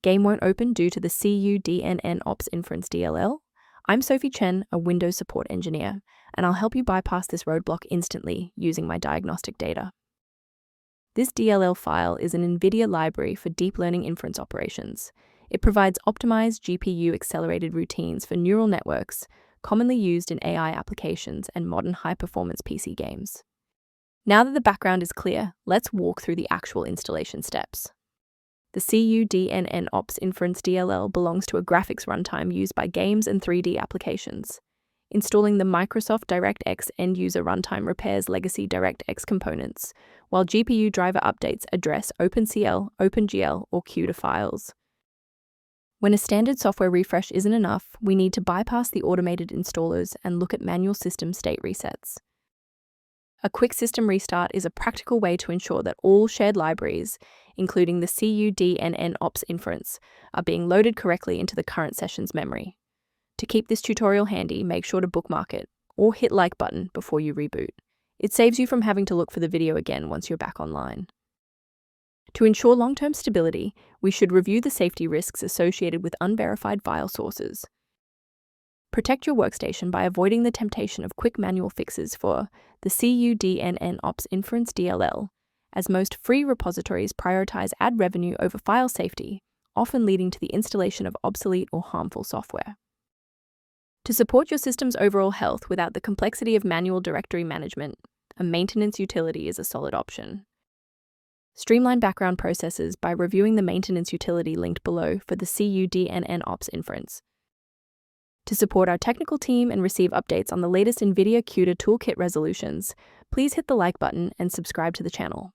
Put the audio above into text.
Game won't open due to the CUDNN Ops Inference DLL. I'm Sophie Chen, a Windows support engineer, and I'll help you bypass this roadblock instantly using my diagnostic data. This DLL file is an NVIDIA library for deep learning inference operations. It provides optimized GPU-accelerated routines for neural networks, commonly used in AI applications and modern high-performance PC games. Now that the background is clear, let's walk through the actual installation steps. The CUDNN Ops Inference DLL belongs to a graphics runtime used by games and 3D applications. Installing the Microsoft DirectX end-user runtime repairs legacy DirectX components, while GPU driver updates address OpenCL, OpenGL, or CUDA files. When a standard software refresh isn't enough, we need to bypass the automated installers and look at manual system state resets. A quick system restart is a practical way to ensure that all shared libraries, including the CUDNN Ops Inference, are being loaded correctly into the current session's memory. To keep this tutorial handy, make sure to bookmark it, or hit like button before you reboot. It saves you from having to look for the video again once you're back online. To ensure long-term stability, we should review the safety risks associated with unverified file sources. Protect your workstation by avoiding the temptation of quick manual fixes for the CUDNN Ops Inference DLL, as most free repositories prioritize ad revenue over file safety, often leading to the installation of obsolete or harmful software. To support your system's overall health without the complexity of manual directory management, a maintenance utility is a solid option. Streamline background processes by reviewing the maintenance utility linked below for the CUDNN Ops Inference. To support our technical team and receive updates on the latest NVIDIA CUDA Toolkit resolutions, please hit the like button and subscribe to the channel.